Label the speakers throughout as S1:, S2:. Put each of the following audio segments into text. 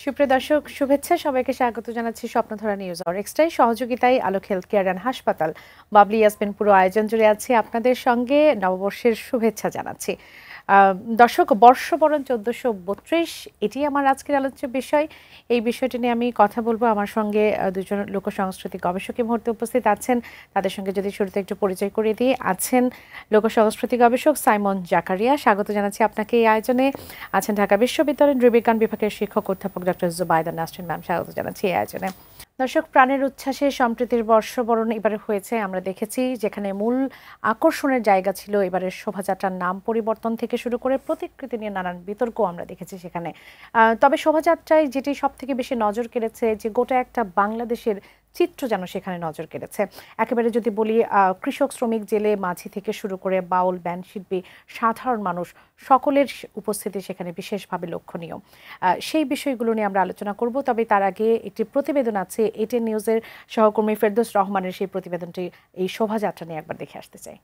S1: সুপ্রিয় দর্শক, শুভেচ্ছা। সবাইকে স্বাগত জানাচ্ছি স্বপ্নধারা নিউজ আর এক্সট্রায় সহযোগিতায় আলোক হেলথ কেয়ার অ্যান্ড হাসপাতাল। বাবলি ইয়াসমিন পুরো আয়োজন জুড়ে আছি আপনাদের সঙ্গে। নববর্ষের শুভেচ্ছা জানাচ্ছি। দর্শক, বর্ষবরণ ১৪৩২ এটি আমার আজকের আলোচ্য বিষয়। এই বিষয়টি নিয়ে আমি কথা বলবো। আমার সঙ্গে দুজন লোকসংস্কৃতি গবেষক এই মুহূর্তে উপস্থিত আছেন। তাদের সঙ্গে যদি শুরুতে একটু পরিচয় করিয়ে দিই। আছেন লোকসংস্কৃতি গবেষক সাইমন জাকারিয়া, স্বাগত জানাচ্ছি আপনাকে এই আয়োজনে। আছেন ঢাকা বিশ্ববিদ্যালয়ের নৃবিজ্ঞান বিভাগের শিক্ষক অধ্যাপক ডক্টর জুবাইদা নাসরিন ম্যাম, স্বাগত জানাচ্ছি এই আয়োজনে। দর্শক, প্রাণের উচ্ছ্বাসে সম্প্রীতির বর্ষবরণ এবারে হয়েছে। আমরা দেখেছি যেখানে মূল আকর্ষণের জায়গা ছিল এবারের শোভাযাত্রার নাম পরিবর্তন থেকে শুরু করে প্রতিকৃতি নিয়ে নানান বিতর্ক আমরা দেখেছি সেখানে। তবে শোভাযাত্রায় যেটি সব থেকে বেশি নজর কেড়েছে, যে গোটা একটা বাংলাদেশের চিত্র যেন সেখানে নজর কেড়েছে। একেবারে যদি বলি, কৃষক, শ্রমিক, জেলে, মাঝি থেকে শুরু করে বাউল, ব্যান্ড শিল্পী, সাধারণ মানুষ সকলের উপস্থিতি সেখানে বিশেষভাবে লক্ষণীয়। সেই বিষয়গুলো নিয়ে আমরা আলোচনা করব। তবে তার আগে একটি প্রতিবেদন আছে এটিএন নিউজের সহকর্মী ফেরদৌস রহমানের। সেই প্রতিবেদনটি এই শোভাযাত্রা নিয়ে একবার দেখে আসতে চাই।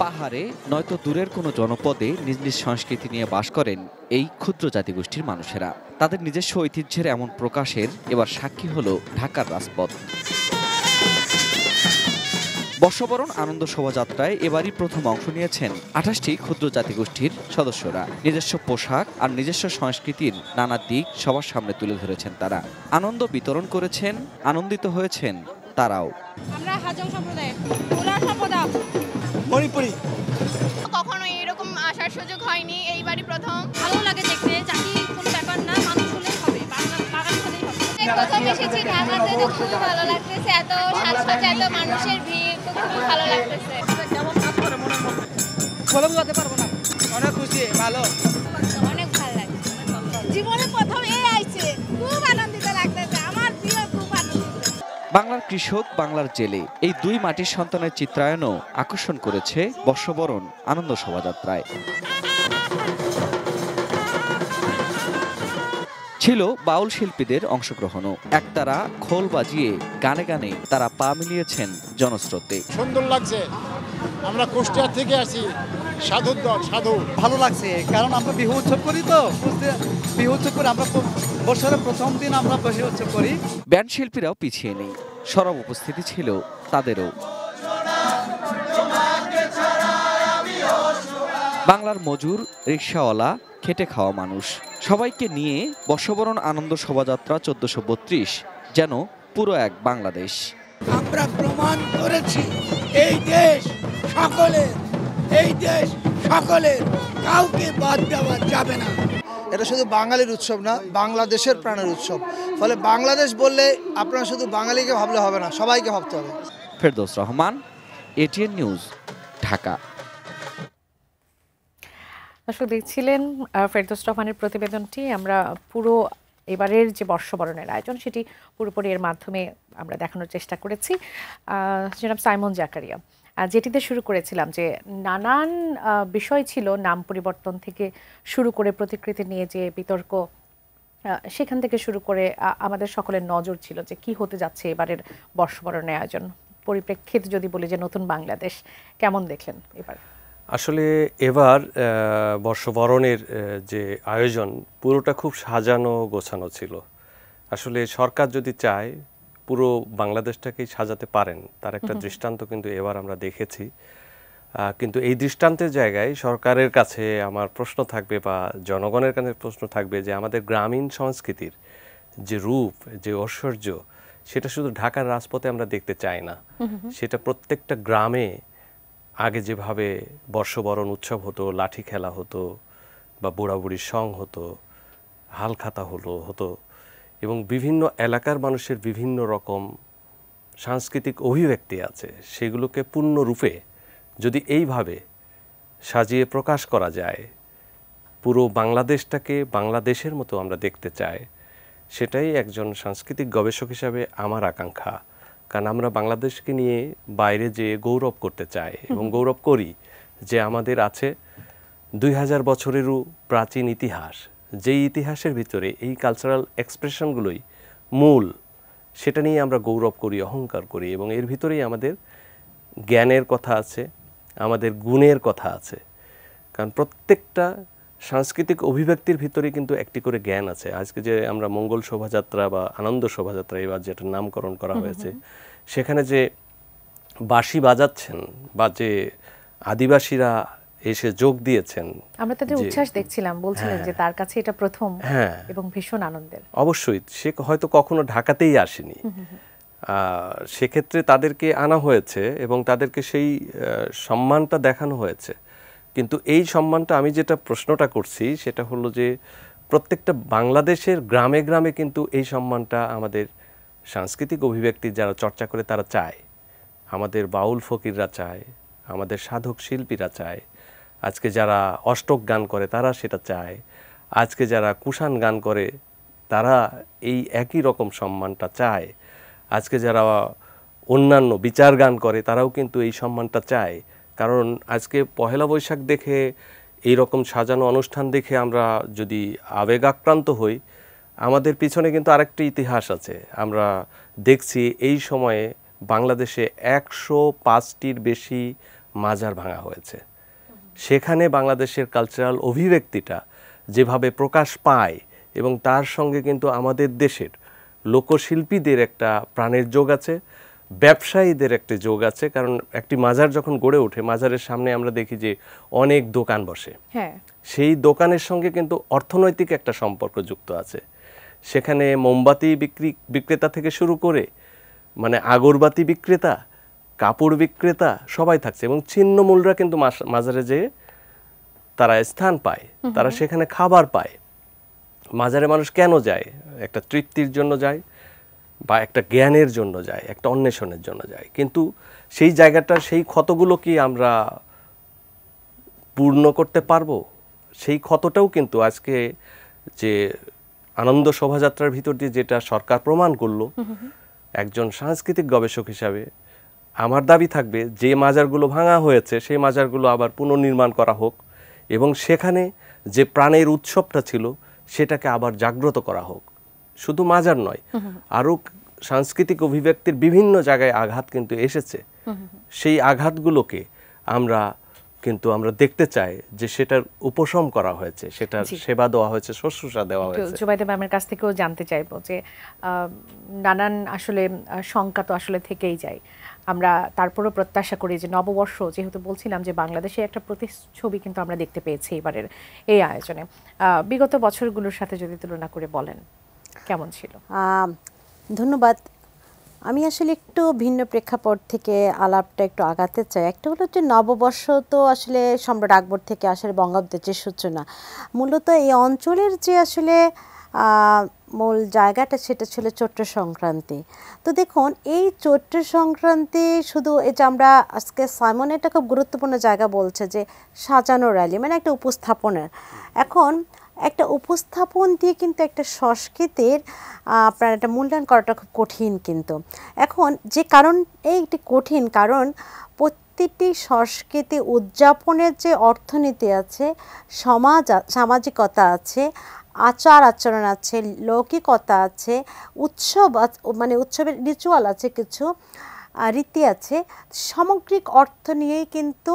S2: পাহাড়ে নয়তো দূরের কোনো জনপদে নিজ নিজ সংস্কৃতি নিয়ে বাস করেন এই ক্ষুদ্র জাতিগোষ্ঠীর মানুষেরা। তাদের নিজস্ব ঐতিহ্যের এমন প্রকাশের এবার সাক্ষী হলো ঢাকার রাজপথ। বর্ষবরণ আনন্দ শোভাযাত্রায় এবারই প্রথম অংশ নিয়েছেন ২৮টি ক্ষুদ্র জাতিগোষ্ঠীর সদস্যরা। নিজস্ব পোশাক আর নিজস্ব সংস্কৃতির নানা দিক সবার সামনে তুলে ধরেছেন তারা। আনন্দ বিতরণ করেছেন, আনন্দিত হয়েছেন তারাও।
S3: আমরা হাজং সম্প্রদায়ের উলার সম্প্রদায়
S4: মণিপুরি।
S3: কখনো এরকম আসার সুযোগ হয়নি, এইবারই প্রথম। ভালো লাগে দেখতে, জাতি কোনো ব্যাপার না, মানুষ হলেই হবে, বাগান হলেই হবে।
S5: প্রথম এসেছি ঢাকাতে, তো খুব ভালো লাগতেছে। এত সাজসজ্জা, এত মানুষের ভিড়, তো খুব ভালো লাগতেছে।
S4: কেমন কাজ করে মনের মধ্যে বলে বোঝাতে পারবো না। অনেক খুশি, ভালো,
S5: অনেক ভালো লাগছে। জীবনে প্রথম এই আইছে, খুব আনন্দিত লাগতেছে। আমার প্রিয়, খুব আনন্দিত।
S2: বাংলার কৃষক, বাংলার জেলে, এই দুই মাটির সন্তানের চিত্রায়নও আকর্ষণ করেছে বর্ষবরণ আনন্দ শোভাযাত্রায়। ছিল বাউল শিল্পীদের অংশগ্রহণও। একতারা খোল বাজিয়ে গানে গানে তারা পা মিলিয়েছেন জনস্রোতে।
S6: সুন্দর লাগছে। আমরা কুষ্টিয়া থেকে আসি, সাধুর দল, সাধু।
S4: ভালো লাগছে কারণ আমরা বিহু উৎসব করি, তো বিহু উৎসব করে আমরা বছরের প্রথম দিন আমরা বিহু উৎসব করি।
S2: ব্যান্ড শিল্পীরাও পিছিয়ে নেই, সরব উপস্থিতি ছিল তাদেরও। বাংলার মজুর, রিকশাওয়ালা, খেটে খাওয়া মানুষ সবাইকে নিয়ে বর্ষবরণ আনন্দ শোভাযাত্রা ১৪৩২ যেন পুরো এক বাংলাদেশ।
S7: আমরা প্রমাণ করেছি এই দেশ সকলের, এই দেশ সকলের, কাউকে বাদ দেওয়া যাবে না।
S8: এটা শুধু বাঙালির উৎসব না, বাংলাদেশের প্রাণের উৎসব। ফলে বাংলাদেশ বললে আপনারা শুধু বাঙালিকে ভাবলে হবে না, সবাইকে ভাবতে হবে।
S2: Ferdous Rahman, ATN news, Dhaka.
S1: দর্শক, দেখছিলেন ফেরদৌস রহমানের প্রতিবেদনটি। আমরা পুরো এবারের যে বর্ষবরণের আয়োজন সেটি পুরোপুরি এর মাধ্যমে আমরা দেখানোর চেষ্টা করেছি। জনাব সাইমন জাকারিয়া, যেটিতে শুরু করেছিলাম যে নানান বিষয় ছিল, নাম পরিবর্তন থেকে শুরু করে প্রতিকৃতি নিয়ে যে বিতর্ক, সেখান থেকে শুরু করে আমাদের সকলের নজর ছিল যে কি হতে যাচ্ছে এবারের বর্ষবরণের আয়োজন। পরিপ্রেক্ষিত যদি বলি যে নতুন বাংলাদেশ, কেমন দেখলেন এবার?
S9: আসলে এবার বর্ষবরণের যে আয়োজন পুরোটা খুব সাজানো গোছানো ছিল। আসলে সরকার যদি চায় পুরো বাংলাদেশটাকেই সাজাতে পারেন, তার একটা দৃষ্টান্ত কিন্তু এবার আমরা দেখেছি। কিন্তু এই দৃষ্টান্তের জায়গায় সরকারের কাছে আমার প্রশ্ন থাকবে, বা জনগণের কাছে প্রশ্ন থাকবে, যে আমাদের গ্রামীণ সংস্কৃতির যে রূপ, যে ঐশ্বর্য, সেটা শুধু ঢাকার রাজপথে আমরা দেখতে চাই না। সেটা প্রত্যেকটা গ্রামে আগে যেভাবে বর্ষবরণ উৎসব হতো, লাঠি খেলা হতো, বা বুড়াবুড়ির সং হতো, হালখাতা হতো, এবং বিভিন্ন এলাকার মানুষের বিভিন্ন রকম সাংস্কৃতিক অভিব্যক্তি আছে, সেগুলোকে পূর্ণরূপে যদি এইভাবে সাজিয়ে প্রকাশ করা যায়, পুরো বাংলাদেশটাকে বাংলাদেশের মতো আমরা দেখতে চাই, সেটাই একজন সাংস্কৃতিক গবেষক হিসাবে আমার আকাঙ্ক্ষা। কারণ আমরা বাংলাদেশকে নিয়ে বাইরে যেয়ে গৌরব করতে চাই, এবং গৌরব করি যে আমাদের আছে ২০০০ বছরেরও প্রাচীন ইতিহাস, যেই ইতিহাসের ভিতরে এই কালচারাল এক্সপ্রেশনগুলোই মূল। সেটা নিয়ে আমরা গৌরব করি, অহংকার করি, এবং এর ভিতরেই আমাদের জ্ঞানের কথা আছে, আমাদের গুণের কথা আছে। কারণ প্রত্যেকটা সাংস্কৃতিক অভিব্যক্তির ভিতরে কিন্তু একটি করে জ্ঞান আছে। আজকে যে আমরা মঙ্গল শোভাযাত্রা বা আনন্দ শোভাযাত্রা এবার যেটা নামকরণ করা হয়েছে, সেখানে যে বাঁশি বাজাচ্ছেন বা যে আদিবাসীরা এসে যোগ দিয়েছেন,
S1: আমরা তাদের উচ্ছ্বাস দেখছিলাম, বলছিলেন যে তার কাছে এটা প্রথম এবং ভীষণ আনন্দের।
S9: অবশ্যই সে হয়তো কখনো ঢাকাতেই আসেনি, সেক্ষেত্রে তাদেরকে আনা হয়েছে এবং তাদেরকে সেই সম্মানটা দেখানো হয়েছে। কিন্তু এই সম্মানটা, আমি যেটা প্রশ্নটা করছি সেটা হলো যে প্রত্যেকটা বাংলাদেশের গ্রামে গ্রামে কিন্তু এই সম্মানটা আমাদের সাংস্কৃতিক অভিব্যক্তি যারা চর্চা করে তারা চায়, আমাদের বাউল ফকিররা চায়, আমাদের সাধক শিল্পীরা চায়, আজকে যারা অষ্টক গান করে তারা সেটা চায়, আজকে যারা কুষাণ গান করে তারা এই একই রকম সম্মানটা চায়, আজকে যারা অন্যান্য বিচার গান করে তারাও কিন্তু এই সম্মানটা চায়। কারণ আজকে পহেলা বৈশাখ দেখে, এই রকম সাজানো অনুষ্ঠান দেখে আমরা যদি আবেগাক্রান্ত হই, আমাদের পিছনে কিন্তু আরেকটি ইতিহাস আছে। আমরা দেখছি এই সময়ে বাংলাদেশে 105টির বেশি মাজার ভাঙা হয়েছে। সেখানে বাংলাদেশের কালচারাল অভিব্যক্তিটা যেভাবে প্রকাশ পায় এবং তার সঙ্গে কিন্তু আমাদের দেশের লোকশিল্পীদের একটা প্রাণের যোগ আছে, ব্যবসায়ীদের একটা যোগ আছে। কারণ একটি মাজার যখন গড়ে ওঠে, মাজারের সামনে আমরা দেখি যে অনেক দোকান বসে, সেই দোকানের সঙ্গে কিন্তু অর্থনৈতিক একটা সম্পর্ক যুক্ত আছে। সেখানে মোমবাতি বিক্রেতা থেকে শুরু করে মানে আগরবাতি বিক্রেতা, কাপড় বিক্রেতা সবাই থাকছে এবং ছিন্নমূলরা কিন্তু মাজারে যেয়ে তারা স্থান পায়, তারা সেখানে খাবার পায়। মাজারে মানুষ কেন যায়? একটা তৃপ্তির জন্য যায় বা একটা জ্ঞানের জন্য যায়, একটা অন্বেষণের জন্য যায়। কিন্তু সেই জায়গাটার সেই ক্ষতগুলো কি আমরা পূর্ণ করতে পারবো? সেই ক্ষতটাও কিন্তু আজকে যে আনন্দ শোভাযাত্রার ভিতর দিয়ে যেটা সরকার প্রমাণ করলো, একজন সাংস্কৃতিক গবেষক হিসাবে আমার দাবি থাকবে যে মাজারগুলো ভাঙা হয়েছে সেই মাজারগুলো আবার পুনর্নির্মাণ করা হোক এবং সেখানে যে প্রাণের উৎসবটা ছিল সেটাকে আবার জাগ্রত করা হোক। শুধু মাজার নয়, আরও সাংস্কৃতিক অভিব্যক্তির বিভিন্ন জায়গায় আঘাত কিন্তু এসেছে। সেই আঘাতগুলোকে আমরা দেখতে চাই যে সেটার উপশম করা হয়েছে, সেটার সেবা দেওয়া হয়েছে, শুশ্রূষা দেওয়া হয়েছে।
S1: জুবাইদা ম্যামের কাছ থেকেও জানতে চাইবো যে নানান আসলে শঙ্কা তো আসলে থেকেই যায়। আমরা তারপরও প্রত্যাশা করি যে নববর্ষ, যেহেতু বলছিলাম যে বাংলাদেশে একটা প্রতিচ্ছবি কিন্তু আমরা দেখতে পেয়েছি এবারের এই আয়োজনে, বিগত বছরগুলোর সাথে যদি তুলনা করে বলেন কেমন ছিল?
S10: ধন্যবাদ। আমি আসলে একটু ভিন্ন প্রেক্ষাপট থেকে আলাপটা একটু আগাতে চাই। একটা হলো যে নববর্ষ তো আসলে সম্রাট আকবর থেকে আসলে বঙ্গাব্দের যে সূচনা, মূলত এই অঞ্চলের যে আসলে মূল জায়গাটা সেটা ছিল চৈত্র সংক্রান্তি। তো দেখুন, এই চৈত্র সংক্রান্তি শুধু এই যে আমরা আজকে সাইমন এটা খুব গুরুত্বপূর্ণ জায়গা বলছে যে সাজানো র্যালি, মানে একটা উপস্থাপনের। এখন একটা উপস্থাপন দিয়ে কিন্তু একটা সংস্কৃতির আপনার একটা মূল্যায়ন করাটা খুব কঠিন। কিন্তু এখন যে কারণ এইটি কঠিন, কারণ প্রতিটি সংস্কৃতি উদযাপনের যে অর্থনীতি আছে, সামাজিকতা আছে, আচার আচরণ আছে, লৌকিকতা আছে, উৎসব মানে উৎসবের রিচুয়াল আছে, কিছু রীতি আছে, সামগ্রিক অর্থ নিয়েই কিন্তু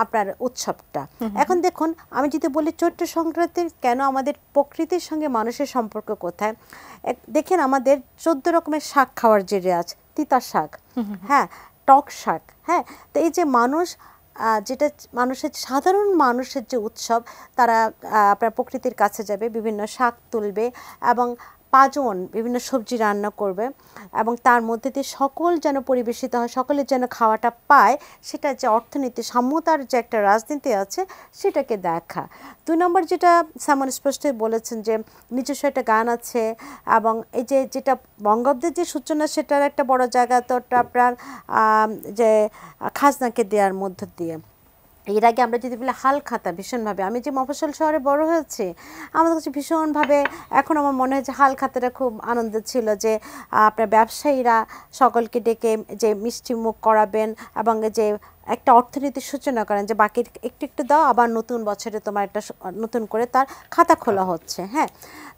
S10: আপনার উৎসবটা। এখন দেখুন, আমি যদি বলি চৈত্র সংক্রান্তির কেন আমাদের প্রকৃতির সঙ্গে মানুষের সম্পর্ক কোথায়, দেখেন আমাদের 14 রকমের শাক খাওয়ার যে রেওয়াজ, তিতা শাক, হ্যাঁ, টক শাক, হ্যাঁ। তো এই যে মানুষ যেটা মানুষের সাধারণ মানুষের যে উৎসব, তারা আপনার প্রকৃতির কাছে যাবে, বিভিন্ন শাক তুলবে এবং পাঁচন বিভিন্ন সবজি রান্না করবে এবং তার মধ্যে দিয়ে সকল যেন পরিবেশিত হয়, সকলের যেন খাওয়াটা পায়, সেটা যে অর্থনীতি সাম্যতার যে একটা রাজনীতি আছে সেটাকে দেখা। 2 নম্বর যেটা সামন স্পষ্টই বলেছেন যে নিজস্ব একটা গান আছে এবং এই যে যেটা বঙ্গাব্দের যে সূচনা সেটার একটা বড় জায়গা তো আপনার যে খাজনাকে দেওয়ার মধ্য দিয়ে। এর আগে আমরা যদি বলি হালখাতা, ভীষণভাবে আমি যে মফস্বল শহরে বড় হয়েছি, আমাদের কাছে ভীষণভাবে এখন আমার মনে হয় যে হালখাতাটা খুব আনন্দ ছিল, যে আপনার ব্যবসায়ীরা সকলকে ডেকে যে মিষ্টি মুখ করাবেন এবং যে একটা অর্থনীতির সূচনা করেন যে বাকি একটু একটু দাও, আবার নতুন বছরে তোমার একটা নতুন করে তার খাতা খোলা হচ্ছে। হ্যাঁ,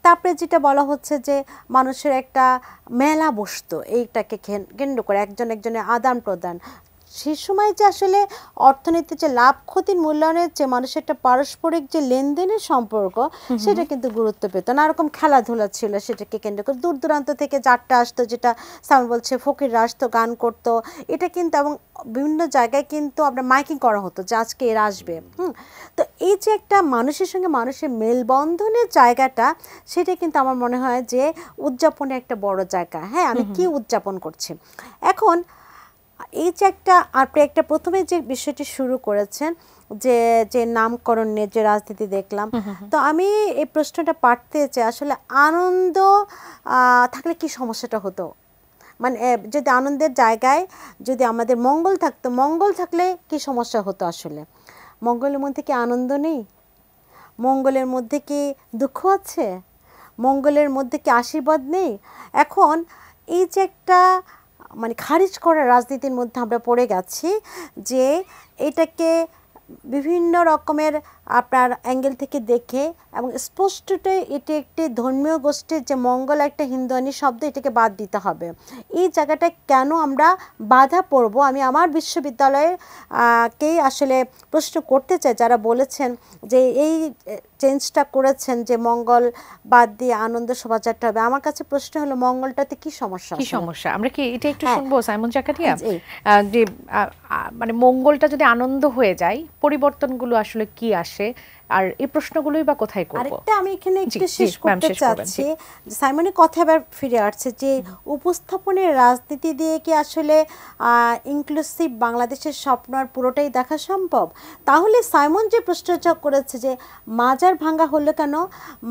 S10: তারপরে যেটা বলা হচ্ছে যে মানুষের একটা মেলা বসতো, এইটাকে কেন্দ্র করে একজনের আদান প্রদান, সেই সময় যে আসলে অর্থনীতির যে লাভ ক্ষতির মূল্যায়নের যে মানুষের একটা পারস্পরিক যে লেনদেনের সম্পর্ক সেটা কিন্তু গুরুত্ব পেত না। এরকম খেলাধুলা ছিল, সেটাকে কেন্দ্র করে দূর দূরান্ত থেকে যাত্রা আসতো, যেটা সামনে বলছে ফকিররা আসতো, গান করতো, এটা কিন্তু এবং বিভিন্ন জায়গায় কিন্তু আমরা মাইকিং করা হতো যে আজকে এরা আসবে। তো এই যে একটা মানুষের সঙ্গে মানুষের মেলবন্ধনের জায়গাটা, সেটা কিন্তু আমার মনে হয় যে উদযাপনের একটা বড় জায়গা। হ্যাঁ, আমি কি উদযাপন করছি এখন, এই যে আপনি একটা প্রথমে যে বিষয়টি শুরু করেছেন যে যে নামকরণ নিয়ে যে রাজনীতি দেখলাম, তো আমি এই প্রশ্নটা পাঠতে চাই আসলে আনন্দ থাকলে কি সমস্যাটা হতো, মানে যদি আনন্দের জায়গায় যদি আমাদের মঙ্গল থাকতো, মঙ্গল থাকলে কি সমস্যা হতো? আসলে মঙ্গলের মধ্যে কি আনন্দ নেই? মঙ্গলের মধ্যে কি দুঃখ আছে? মঙ্গলের মধ্যে কি আশীর্বাদ নেই? এখন এই যে একটা মানে খারিজ করা রাজনীতির মধ্যে আমরা পড়ে গেছি, যে এটাকে বিভিন্ন রকমের আপনার অ্যাঙ্গেল থেকে দেখে এবং স্পষ্টতই এটি একটি ধর্মীয় গোষ্ঠীর যে মঙ্গল একটা হিন্দুয়ানি শব্দ, এটাকে বাদ দিতে হবে। এই জায়গাটা কেন আমরা বাধা পড়ব, আমি আমার বিশ্ববিদ্যালয়ের কেই আসলে প্রশ্ন করতে চাই, যারা বলেছেন যে এই চেঞ্জটা করেছেন যে মঙ্গল বাদ দিয়ে আনন্দ শোভাযাত্রা হবে। আমার কাছে প্রশ্ন হলো মঙ্গলটাতে কি সমস্যা?
S1: কি সমস্যা আমরা কি এটা একটু শুনবো সাইমন জাকারিয়া, যে মানে মঙ্গলটা যদি আনন্দ হয়ে যায় পরিবর্তনগুলো আসলে কি আসে, আর এই প্রশ্নগুলোই বা কোথায় করব?
S10: আরেকটা আমি এখানে একটু শেষ করতে চাচ্ছি, সাইমনের কথা আবার ফিরে আসছে যে উপস্থাপনের রাজনীতি দিয়ে কি আসলে ইনক্লুসিভ বাংলাদেশের স্বপ্ন আর পুরোটাই দেখা সম্ভব? তাহলে সাইমন যে প্রশ্নটা করেছে যে মাজার ভাঙা হলো কেন,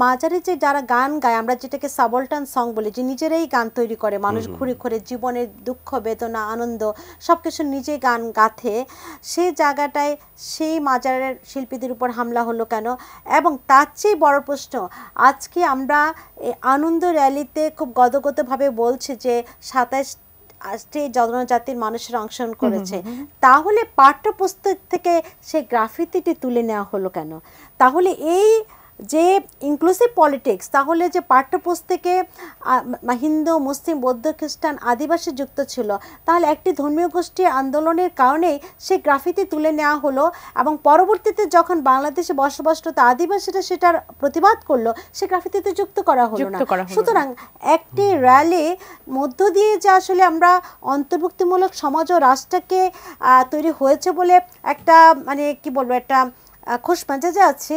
S10: মাজারে যে যারা গান গায়, আমরা যেটাকে সাবলটান সং বলি, যে নিজেরাই গান তৈরি করে, মানুষ ঘুরে ঘুরে জীবনের দুঃখ বেদনা আনন্দ সব কিছু নিজে গান গাথে, সেই জায়গাটায় সেই মাজারের শিল্পীদের উপর হামলা হলো কেন? এবং তার চেয়ে বড় প্রশ্ন, আজকে আমরা আনন্দ র্যালিতে খুব গদগদভাবে বলছি যে 27টি জনজাতির মানুষের অংশগ্রহণ করেছে, তাহলে পাঠ্যপুস্তক থেকে সেই গ্রাফিতিটি তুলে নেওয়া হলো কেন? তাহলে এই যে ইনক্লুসিভ পলিটিক্স, তাহলে যে পাঠ্যপুস্তকে হিন্দু মুসলিম বৌদ্ধ খ্রিস্টান আদিবাসী যুক্ত ছিল, তাহলে একটি ধর্মীয় গোষ্ঠীর আন্দোলনের কারণেই সেই গ্রাফিতি তুলে নেওয়া হলো, এবং পরবর্তীতে যখন বাংলাদেশে বসবাসরত আদিবাসীরা সেটার প্রতিবাদ করলো, সে গ্রাফিতিতে যুক্ত করা হলো না। সুতরাং একটি র্যালি মধ্য দিয়ে যে আসলে আমরা অন্তর্ভুক্তিমূলক সমাজ ও রাষ্ট্রকে তৈরি হয়েছে বলে একটা মানে কি বলবো, একটা খোশ মেজাজে আছে,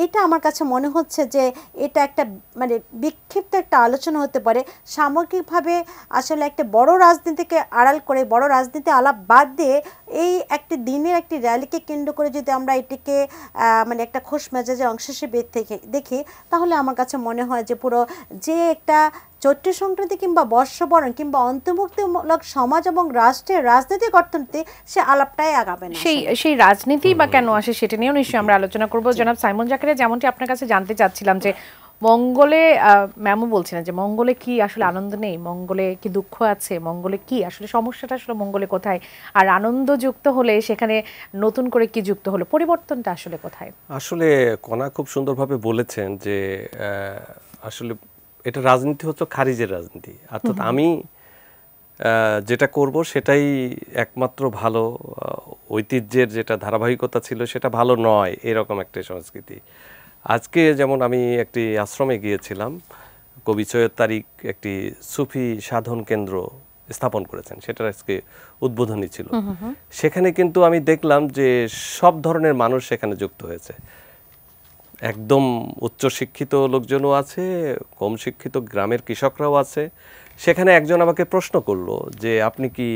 S10: এটা আমার কাছে মনে হচ্ছে যে এটা একটা মানে বিক্ষিপ্ত একটা আলোচনা হতে পারে। সামগ্রিকভাবে আসলে একটা বড় রাজনীতিকে আড়াল করে, বড় রাজনীতি আলাপ বাদ দিয়ে এই একটি দিনের একটি র্যালিকে কেন্দ্র করে যদি আমরা এটিকে মানে একটা খোশ মেজাজের অংশ হিসেবে দেখি, তাহলে আমার কাছে মনে হয় যে পুরো যে একটা চৈত্র সংক্রান্তি কিংবা বর্ষবরণ কিংবা অন্তর্ভুক্তিমূলক সমাজ এবং রাষ্ট্রের রাজনৈতিক অর্থনীতি, সে আলাপটাই আগাবে না।
S1: সেই রাজনীতি বা কেন আসে সেটা নিয়েও নিশ্চয়ই আমরা আলোচনা করব। জনাব সাইমন জাকারিয়া, যেমনটি আপনার কাছে জানতে চাচ্ছিলাম যে মঙ্গলে ম্যামও বলছিলেন যে মঙ্গলে কি আসলে আনন্দ নেই, মঙ্গলে কি দুঃখ আছে, মঙ্গলে কি আসলে সমস্যাটা আসলে মঙ্গলে কোথায়, আর আনন্দ যুক্ত হলে সেখানে নতুন করে কি যুক্ত হলো, পরিবর্তনটা আসলে কোথায়?
S9: আসলে কণা খুব সুন্দরভাবে বলেছেন যে আসলে এটা রাজনীতি হচ্ছে খারিজের রাজনীতি, অর্থাৎ আমি যেটা করব সেটাই একমাত্র ভালো, ঐতিহ্যের যেটা ধারাবাহিকতা ছিল সেটা ভালো নয়, এরকম একটা সংস্কৃতি। আজকে যেমন আমি একটি আশ্রমে গিয়েছিলাম, কবি সৈয়দ তারিক একটি সুফি সাধন কেন্দ্র স্থাপন করেছেন, সেটার আজকে উদ্বোধনী ছিল। সেখানে কিন্তু আমি দেখলাম যে সব ধরনের মানুষ সেখানে যুক্ত হয়েছে, একদম উচ্চশিক্ষিত লোকজনও আছে, কম শিক্ষিত গ্রামের কৃষকরাও আছে। সেখানে একজন আমাকে প্রশ্ন করলো যে আপনি কি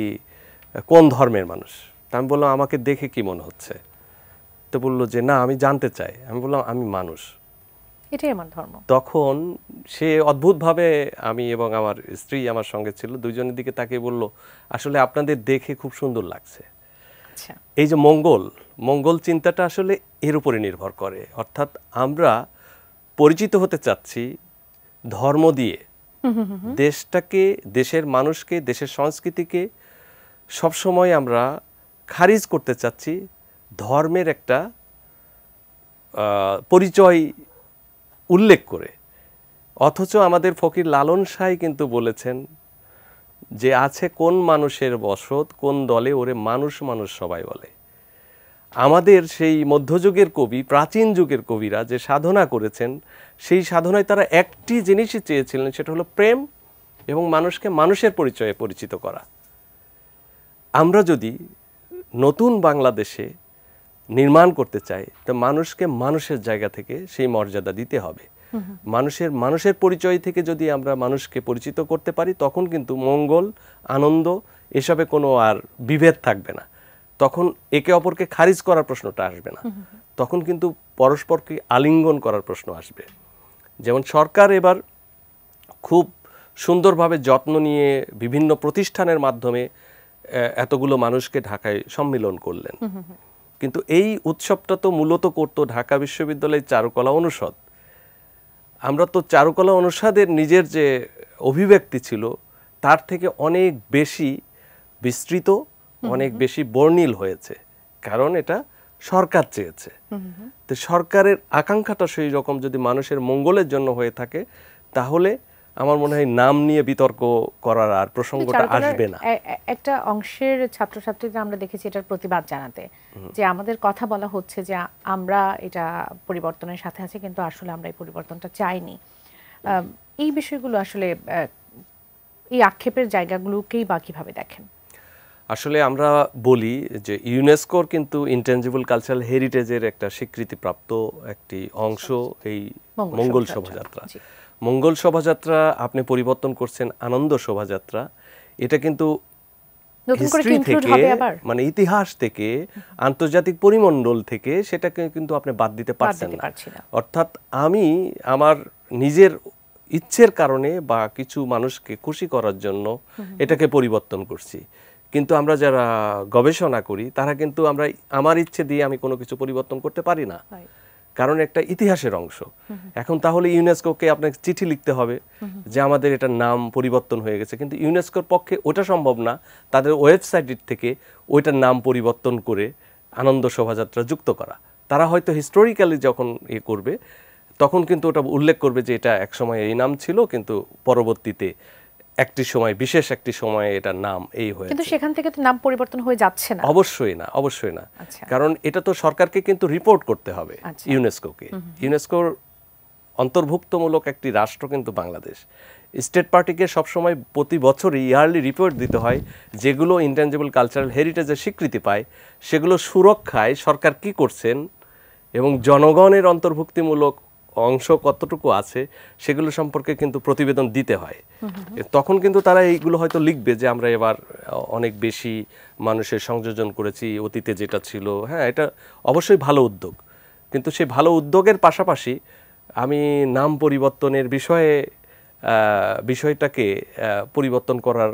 S9: কোন ধর্মের মানুষ? তা আমি বললাম আমাকে দেখে কি মনে হচ্ছে? তো বললো যে না, আমি জানতে চাই। আমি বললাম আমি মানুষ,
S1: এটাই আমার ধর্ম।
S9: তখন সে অদ্ভুতভাবে, আমি এবং আমার স্ত্রী আমার সঙ্গে ছিল, দুজনের দিকে তাকিয়ে বলল আসলে আপনাদের দেখে খুব সুন্দর লাগছে। এই যে মঙ্গল চিন্তাটা আসলে এর উপরে নির্ভর করে, অর্থাৎ আমরা পরিচিত হতে চাচ্ছি ধর্ম দিয়ে, দেশটাকে, দেশের মানুষকে, দেশের সংস্কৃতিকে সবসময় আমরা খারিজ করতে চাচ্ছি ধর্মের একটা পরিচয় উল্লেখ করে। অথচ আমাদের ফকির লালন শাহ কিন্তু বলেছেন যে আছে কোন মানুষের বসত, কোন দলে ওরে মানুষ মানুষ সবাই বলে। আমাদের সেই মধ্যযুগের কবি, প্রাচীন যুগের কবিরা যে সাধনা করেছেন, সেই সাধনায় তারা একটি জিনিসই চেয়েছিলেন, সেটা হলো প্রেম এবং মানুষকে মানুষের পরিচয়ে পরিচিত করা। আমরা যদি নতুন বাংলাদেশে নির্মাণ করতে চাই, তো মানুষকে মানুষের জায়গা থেকে সেই মর্যাদা দিতে হবে। মানুষের পরিচয় থেকে যদি আমরা মানুষকে পরিচিত করতে পারি, তখন কিন্তু মঙ্গল, আনন্দ এসবে কোনো আর বিভেদ থাকবে না। তখন একে অপরকে খারিজ করার প্রশ্নটা আসবে না, তখন কিন্তু পরস্পরকে আলিঙ্গন করার প্রশ্ন আসবে। যেমন সরকার এবার খুব সুন্দরভাবে যত্ন নিয়ে বিভিন্ন প্রতিষ্ঠানের মাধ্যমে এতগুলো মানুষকে ঢাকায় সম্মিলন করলেন, কিন্তু এই উৎসবটা তো মূলত করতো ঢাকা বিশ্ববিদ্যালয়ের চারুকলা অনুষদ। আমরা তো চারুকলা অনুষদের নিজের যে অভিব্যক্তি ছিল তার থেকে অনেক বেশি বিস্তৃত, অনেক বেশি বর্ণিল হয়েছে, কারণ এটা সরকার চেয়েছে। তো সরকারের আকাঙ্ক্ষাটা সেই রকম যদি মানুষের মঙ্গলের জন্য হয়ে থাকে, তাহলে আমার মনে হয় নাম নিয়ে বিতর্ক করার আর প্রসঙ্গটা আসবে না।
S1: একটা অংশের ছাত্রছাত্রীরা আমরা দেখেছি এটার প্রতিবাদ জানাতে, যে আমাদের কথা বলা হচ্ছে যে আমরা এটা পরিবর্তনের সাথে আছে, কিন্তু আসলে আমরা এই পরিবর্তনটা চাইনি। এই বিষয়গুলো আসলে এই আক্ষেপের জায়গাগুলোকেই বা কিভাবে দেখেন?
S9: আসলে আমরা বলি যে ইউনেস্কোর কিন্তু ইনটেনজিবল কালচারাল হেরিটেজের একটা স্বীকৃতিপ্রাপ্ত একটি অংশ এই মঙ্গল শোভাযাত্রা। মঙ্গল শোভাযাত্রা আপনি পরিবর্তন করছেন আনন্দ শোভাযাত্রা, এটা কিন্তু হিস্ট্রি থেকে, মানে ইতিহাস থেকে, আন্তর্জাতিক পরিমণ্ডল থেকে সেটাকে কিন্তু আপনি বাদ দিতে পারছেন না। অর্থাৎ আমি আমার নিজের ইচ্ছের কারণে বা কিছু মানুষকে খুশি করার জন্য এটাকে পরিবর্তন করছি, কিন্তু আমরা যারা গবেষণা করি তারা কিন্তু আমরা আমার ইচ্ছে দিয়ে আমি কোনো কিছু পরিবর্তন করতে পারি না, কারণ একটা ইতিহাসের অংশ। এখন তাহলে ইউনেস্কোকে আপনাকে চিঠি লিখতে হবে যে আমাদের এটার নাম পরিবর্তন হয়ে গেছে, কিন্তু ইউনেস্কোর পক্ষে ওটা সম্ভব না তাদের ওয়েবসাইট থেকে ওইটার নাম পরিবর্তন করে আনন্দ শোভাযাত্রা যুক্ত করা। তারা হয়তো হিস্টোরিক্যালি যখন করবে তখন কিন্তু ওটা উল্লেখ করবে যে এটা একসময় এই নাম ছিল, কিন্তু পরবর্তীতে একটি সময়, বিশেষ একটি সময়ে এটার নাম এই হয়েছে,
S1: কিন্তু সেখান থেকে তো নাম পরিবর্তন হয়ে যাচ্ছে না।
S9: অবশ্যই না, অবশ্যই না, কারণ এটা তো সরকারকে কিন্তু রিপোর্ট করতে হবে ইউনেস্কোকে। ইউনেস্কোর অন্তর্ভুক্তমূলক একটি রাষ্ট্র কিন্তু বাংলাদেশ। স্টেট পার্টিকে সবসময় প্রতি বছরই ইয়ারলি রিপোর্ট দিতে হয়, যেগুলো ইনটেনজিবল কালচারাল হেরিটেজের স্বীকৃতি পায় সেগুলো সুরক্ষায় সরকার কি করছেন এবং জনগণের অন্তর্ভুক্তিমূলক অংশ কতটুকু আছে সেগুলো সম্পর্কে কিন্তু প্রতিবেদন দিতে হয়। তখন কিন্তু তারা এইগুলো হয়তো লিখবে যে আমরা এবার অনেক বেশি মানুষের সংযোজন করেছি অতীতে যেটা ছিল। হ্যাঁ, এটা অবশ্যই ভালো উদ্যোগ, কিন্তু সেই ভালো উদ্যোগের পাশাপাশি আমি নাম পরিবর্তনের বিষয়টাকে পরিবর্তন করার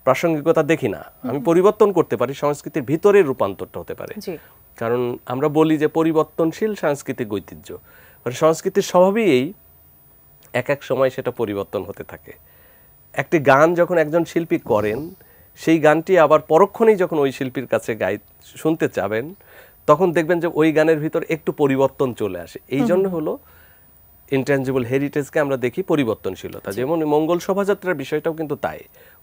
S9: প্রাসঙ্গিকতা দেখি না। আমি পরিবর্তন করতে পারি, সংস্কৃতির ভিতরের রূপান্তরটা হতে পারে, কারণ আমরা বলি যে পরিবর্তনশীল সাংস্কৃতিক ঐতিহ্য, মানে সংস্কৃতির স্বভাবই এই এক এক সময় সেটা পরিবর্তন হতে থাকে। একটি গান যখন একজন শিল্পী করেন, সেই গানটি আবার পরক্ষণেই যখন ওই শিল্পীর কাছে শুনতে চাবেন, তখন দেখবেন যে ওই গানের ভিতর একটু পরিবর্তন চলে আসে। এই জন্য হলো ইনটেনজিবল হেরিটেজকে আমরা দেখি পরিবর্তনশীলতা। যেমন মঙ্গল শোভাযাত্রার বিষয়টাও কিন্তু তাই,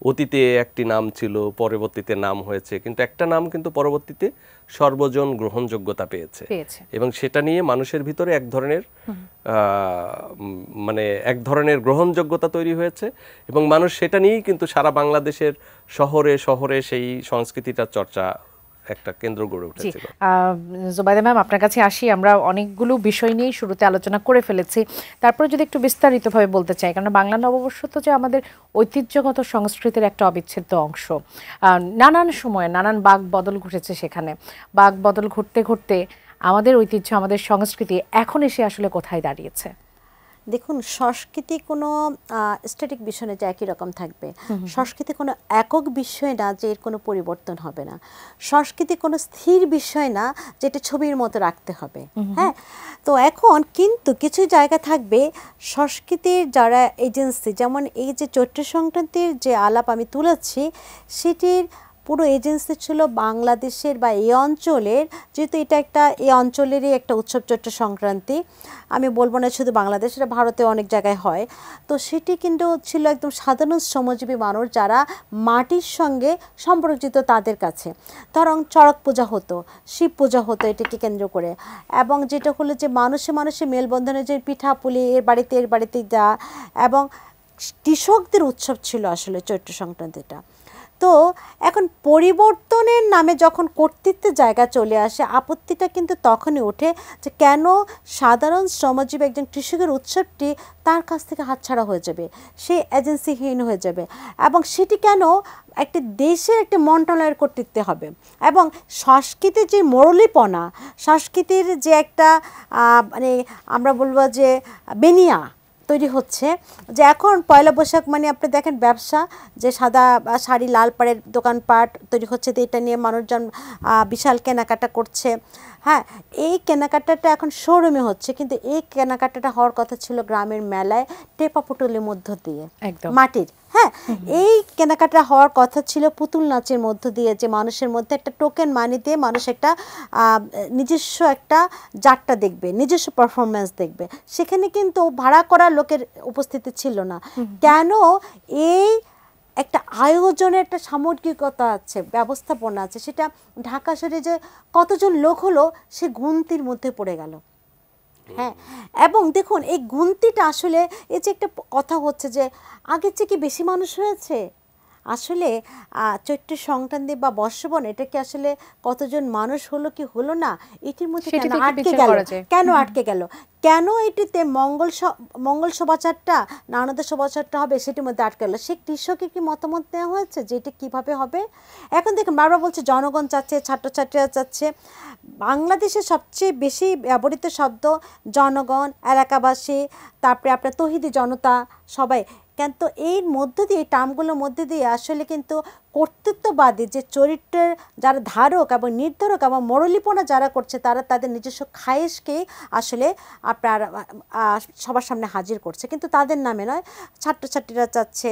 S9: অতীতে একটি নাম ছিল, পরবর্তীতে নাম হয়েছে, কিন্তু একটা নাম কিন্তু পরবর্তীতে সর্বজন গ্রহণযোগ্যতা পেয়েছে এবং সেটা নিয়ে মানুষের ভিতরে এক ধরনের গ্রহণযোগ্যতা তৈরি হয়েছে এবং মানুষ সেটা নিয়েই কিন্তু সারা বাংলাদেশের শহরে শহরে সেই সংস্কৃতিটার চর্চা একটা কেন্দ্র গড়ে উঠেছিল।
S1: জুবাইদা ম্যাম, আপনার কাছে আসি। আমরা অনেকগুলো বিষয় নিয়ে শুরুতে আলোচনা করে ফেলেছি, তারপরে যদি একটু বিস্তারিতভাবে বলতে চাই, কারণ বাংলা নববর্ষ তো যে আমাদের ঐতিহ্যগত সংস্কৃতির একটা অবিচ্ছেদ্য অংশ। নানান সময়ে নানান বাক বদল ঘটেছে, সেখানে বাক বদল ঘটতে ঘটতে আমাদের ঐতিহ্য, আমাদের সংস্কৃতি এখন এসে আসলে কোথায় দাঁড়িয়েছে?
S10: দেখুন, সংস্কৃতি কোনো স্ট্যাটিক বিষয় না যে একই রকম থাকবে। সংস্কৃতি কোনো একক বিষয় না যে এর কোনো পরিবর্তন হবে না। সংস্কৃতি কোনো স্থির বিষয় না যেটা ছবির মতো রাখতে হবে। হ্যাঁ, তো এখন কিন্তু কিছু জায়গা থাকবে সংস্কৃতির যারা এজেন্সি, যেমন এই যে চৈত্র সংক্রান্তির যে আলাপ আমি তুলেছি, সেটির পুরো এজেন্সি ছিল বাংলাদেশের বা এই অঞ্চলের, যেহেতু এটা একটা এই অঞ্চলেরই একটা উৎসব চৈত্র সংক্রান্তি, আমি বলবো না শুধু বাংলাদেশ, এটা ভারতে অনেক জায়গায় হয়। তো সেটি কিন্তু ছিল একদম সাধারণ শ্রমজীবী মানুষ যারা মাটির সঙ্গে সম্পর্কিত, তাদের কাছে ধরুন চড়ক পূজা হতো, শিব পূজা হতো এটাকে কেন্দ্র করে, এবং যেটা হলো যে মানুষে মানুষে মেলবন্ধনের যে পিঠাপুলি এর বাড়িতে যা, এবং কৃষকদের উৎসব ছিল আসলে চৈত্র সংক্রান্তিটা। তো এখন পরিবর্তনের নামে যখন কর্তৃত্বের জায়গা চলে আসে, আপত্তিটা কিন্তু তখনই ওঠে যে কেন সাধারণ শ্রমজীবী একজন কৃষকের উৎসবটি তার কাছ থেকে হাতছাড়া হয়ে যাবে, সে এজেন্সিহীন হয়ে যাবে, এবং সেটি কেন একটি দেশের একটি মন্ত্রণালয়ের কর্তৃত্বে হবে। এবং সংস্কৃতির যে মরলীপনা, সংস্কৃতির যে একটা মানে আমরা বলবো যে বেনিয়া তৈরি হচ্ছে, যে এখন পয়লা বৈশাখ মানে আপনি দেখেন ব্যবসা, যে সাদা শাড়ি লাল পাড়ের দোকানপাট তৈরি হচ্ছে, তো এটা নিয়ে মানুষজন বিশাল কেনাকাটা করছে। হ্যাঁ, এই কেনাকাটাটা এখন শোরুমে হচ্ছে, কিন্তু এই কেনাকাটাটা হওয়ার কথা ছিল গ্রামের মেলায় টেপা পুটুলির মধ্য দিয়ে, মাটির। হ্যাঁ, এই কেনাকাটা হওয়ার কথা ছিল পুতুল নাচের মধ্য দিয়ে, যে মানুষের মধ্যে একটা টোকেন মানি দিয়ে মানুষ একটা নিজস্ব একটা যাত্রা দেখবে, নিজস্ব পারফরমেন্স দেখবে। সেখানে কিন্তু ভাড়া করা লোকের উপস্থিতি ছিল না। কেন? এই একটা আয়োজনের একটা সামগ্রিকতা আছে, ব্যবস্থাপনা আছে, সেটা ঢাকা শহরে যে কতজন লোক হলো সে গুনতির মধ্যে পড়ে গেল। হ্যাঁ, এবং দেখুন এই গুনতিটা আসলে, এই যে একটা কথা হচ্ছে যে আগের চেয়ে কি বেশি মানুষ হয়েছে, আসলে চৈত্র সংক্রান্তি বা বর্ষবরণ এটা কি আসলে কতজন মানুষ হলো কি হলো না, এটির মধ্যে কেন আটকে গেল, কেন এটিতে মঙ্গল শোভাযাত্রা না আনন্দ শোভাযাত্রা হবে সেটির মধ্যে আটকে গেল। সে কৃষকের কি মতামত নেওয়া হয়েছে যে এটি কীভাবে হবে? এখন দেখুন বারবার বলছে জনগণ চাচ্ছে, ছাত্রছাত্রীরা চাচ্ছে। বাংলাদেশের সবচেয়ে বেশি ব্যবহৃত শব্দ জনগণ, এলাকাবাসী, তারপরে আপনার তৌহিদি জনতা, সবাই। কিন্তু এর মধ্য দিয়ে, এই টার্মগুলোর মধ্যে দিয়ে আসলে কিন্তু কর্তৃত্ববাদী যে চরিত্রের যারা ধারক এবং নির্ধারক এবং মরলীপনা যারা করছে, তারা তাদের নিজস্ব খায়েশকেই আসলে আপনার সবার সামনে হাজির করছে, কিন্তু তাদের নামে নয়। ছাত্রছাত্রীরা চাচ্ছে,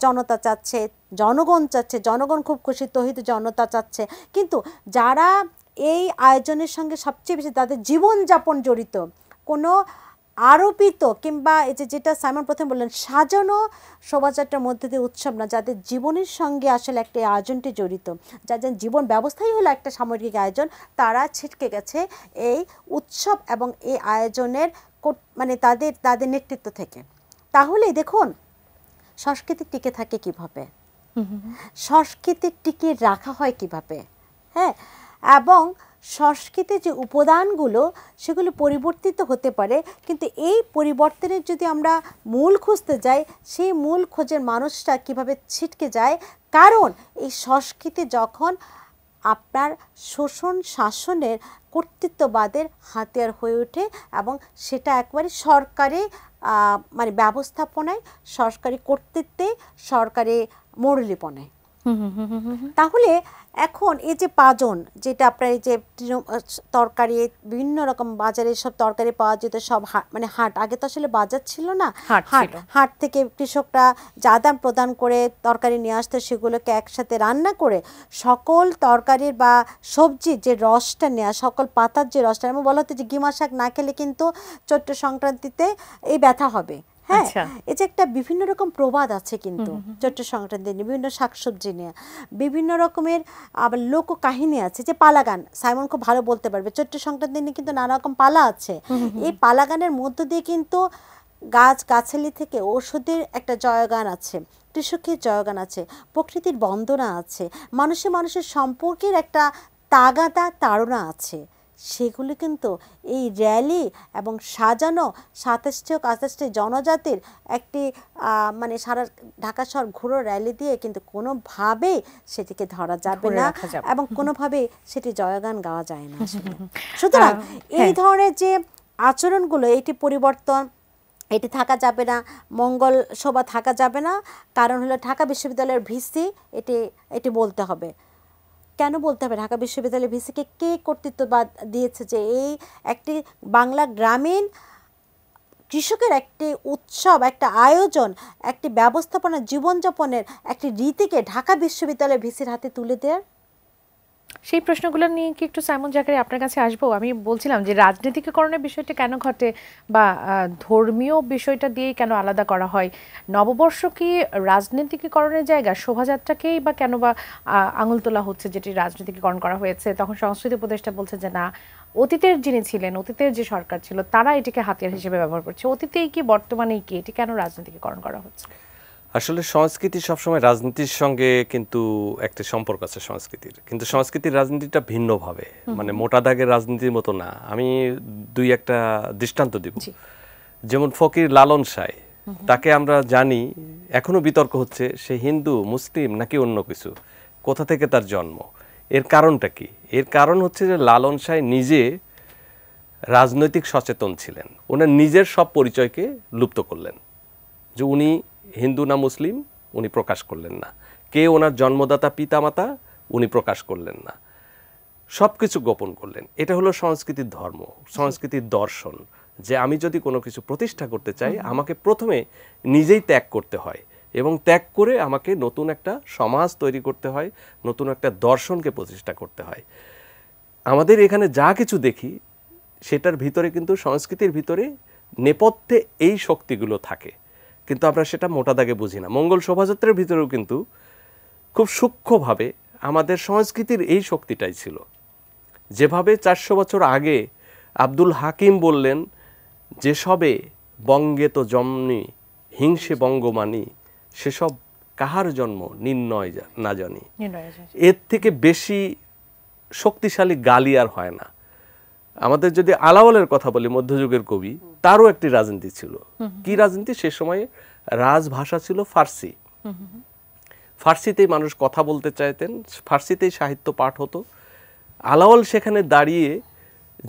S10: জনতা চাচ্ছে, জনগণ চাচ্ছে, জনগণ খুব খুশি, তৌহিদি জনতা চাচ্ছে, কিন্তু যারা এই আয়োজনের সঙ্গে সবচেয়ে বেশি তাদের জীবনযাপন জড়িত, কোনো আরোপিত কিংবা এই যে যেটা সাইমন প্রথম বললেন সাজানো শোভাযাত্রার মধ্যে দিয়ে উৎসব না, যাদের জীবনের সঙ্গে আসলে একটা আয়োজনটি জড়িত, যাদের জীবন ব্যবস্থাই হলো একটা সামগ্রিক আয়োজন, তারা ছিটকে গেছে এই উৎসব এবং এই আয়োজনের মানে তাদের নেতৃত্ব থেকে। তাহলে দেখুন সংস্কৃতি টিকে থাকে কিভাবে, সংস্কৃতি টিকে রাখা হয় কিভাবে? হ্যাঁ, এবং সংস্কৃতির যে উপাদানগুলো সেগুলো পরিবর্তিত হতে পারে, কিন্তু এই পরিবর্তনের যদি আমরা মূল খুঁজতে যাই, সেই মূল খোঁজের মানুষটা কিভাবে ছিটকে যায়, কারণ এই সংস্কৃতি যখন আপনার শোষণ শাসনের কর্তৃত্ববাদের হাতিয়ার হয়ে ওঠে এবং সেটা একবারে সরকারি মানে ব্যবস্থাপনায়, সরকারি কর্তৃত্বে, সরকারি মরলীপনায়। তাহলে এখন এই যে পাজন, যেটা আপনার এই যে তরকারি বিভিন্ন রকম বাজারে সব তরকারি পাওয়া যেত, সব মানে হাট, আগে তো আসলে বাজার ছিল না, হাট থেকে কৃষকরা যা দাম প্রদান করে তরকারি নিয়ে আসতো, সেগুলোকে একসাথে রান্না করে সকল তরকারির বা সবজির যে রসটা নেওয়া, সকল পাতার যে রসটা, এবং বলা হতো যে গিমা শাক না খেলে কিন্তু চৈত্র সংক্রান্তিতে এই ব্যথা হবে। হ্যাঁ, এই যে একটা বিভিন্ন রকম প্রবাদ আছে কিন্তু চৈত্র সংক্রান্তি নিয়ে, বিভিন্ন শাকসবজি নিয়ে বিভিন্ন রকমের আবার লোক কাহিনী আছে, যে পালা গান সাইমন খুব ভালো বলতে পারবে, চৈত্র সংক্রান্তি নিয়ে কিন্তু নানা রকম পালা আছে। এই পালা গানের মধ্য দিয়ে কিন্তু গাছগাছালি থেকে ওষুধের একটা জয়গান আছে, কৃষকের জয়গান আছে, প্রকৃতির বন্দনা আছে, মানুষের সম্পর্কের একটা তাগাদা তাড়না আছে। সেগুলো কিন্তু এই র্যালি এবং সাজানো ২৭টি জনজাতির একটি মানে সারা ঢাকা শহর ঘুরো র্যালি দিয়ে কিন্তু কোনোভাবেই সেটিকে ধরা যাবে না এবং কোনোভাবেই সেটি জয়গান গাওয়া যায় না। সুতরাং এই ধরনের যে আচরণগুলো, এটি পরিবর্তন, এটি থাকা যাবে না, মঙ্গল শোভা থাকা যাবে না। কারণ হলো ঢাকা বিশ্ববিদ্যালয়ের ভিসি এটি বলতে হবে। কেন বলতে হবে? ঢাকা বিশ্ববিদ্যালয়ের ভিসিকে কে কর্তৃত্ববাদ দিয়েছে যে এই একটি বাংলা গ্রামীণ কৃষকের একটি উৎসব, একটা আয়োজন, একটি ব্যবস্থাপনা, জীবনযাপনের একটি রীতিকে ঢাকা বিশ্ববিদ্যালয়ের ভিসির হাতে তুলে দেওয়ার?
S1: সেই প্রশ্নগুলো নিয়ে কি একটু সাইমন জাকারি আপনার কাছে আসবো? আমি বলছিলাম যে রাজনীতিকরণের বিষয়টা কেন ঘটে বা ধর্মীয় বিষয়টা দিয়ে কেন আলাদা করা হয়? নববর্ষ কি রাজনীতিকরণের জায়গা? শোভাযাত্রাকেই বা কেন বা আঙুল তোলা হচ্ছে যেটি রাজনীতিকরণ করা হয়েছে? তখন সংস্কৃতি উপদেষ্টা বলছে যে না, অতীতের যিনি ছিলেন, অতীতের যে সরকার ছিল তারা এটিকে হাতিয়ার হিসেবে ব্যবহার করছে। অতীতেই কি বর্তমানেই কি এটি কেন রাজনীতিকরণ করা হচ্ছে?
S9: আসলে সংস্কৃতি সবসময় রাজনীতির সঙ্গে কিন্তু একটা সম্পর্ক আছে সংস্কৃতির, কিন্তু সংস্কৃতির রাজনীতিটা ভিন্নভাবে, মানে মোটা দাগের রাজনীতির মতো না। আমি দুই একটা দৃষ্টান্ত দিব। যেমন ফকির লালন সাঁই, তাকে আমরা জানি, এখনো বিতর্ক হচ্ছে সে হিন্দু, মুসলিম নাকি অন্য কিছু, কোথা থেকে তার জন্ম, এর কারণটা কি? এর কারণ হচ্ছে যে লালন সাঁই নিজে রাজনৈতিক সচেতন ছিলেন, ওনার নিজের সব পরিচয়কে লুপ্ত করলেন, যে উনি হিন্দু না মুসলিম উনি প্রকাশ করলেন না, কে ওনার জন্মদাতা পিতামাতা উনি প্রকাশ করলেন না, সব কিছু গোপন করলেন। এটা হলো সংস্কৃতির ধর্ম, সংস্কৃতির দর্শন, যে আমি যদি কোনো কিছু প্রতিষ্ঠা করতে চাই আমাকে প্রথমে নিজেই ত্যাগ করতে হয়, এবং ত্যাগ করে আমাকে নতুন একটা সমাজ তৈরি করতে হয়, নতুন একটা দর্শনকে প্রতিষ্ঠা করতে হয়। আমাদের এখানে যা কিছু দেখি সেটার ভিতরে কিন্তু সংস্কৃতির ভিতরে নেপথ্যে এই শক্তিগুলো থাকে, কিন্তু আমরা সেটা মোটা দাগে বুঝি না। মঙ্গল শোভাযাত্রার ভিতরেও কিন্তু খুব সূক্ষ্মভাবে আমাদের সংস্কৃতির এই শক্তিটাই ছিল। যেভাবে 400 বছর আগে আব্দুল হাকিম বললেন, যেসবে বঙ্গে তো জন্মি হিংসে বঙ্গমানি, সেসব কাহার জন্ম নির্ণয় না জানি। এর থেকে বেশি শক্তিশালী গালি আর হয় না। আমাদের যদি আলাওলের কথা বলি, মধ্যযুগের কবি, তারও একটি রাজনীতি ছিল। কি রাজনীতি? সে সময়ে রাজভাষা ছিল ফার্সি, ফার্সিতেই মানুষ কথা বলতে চাইতেন, ফার্সিতেই সাহিত্য পাঠ হতো। আলাওল সেখানে দাঁড়িয়ে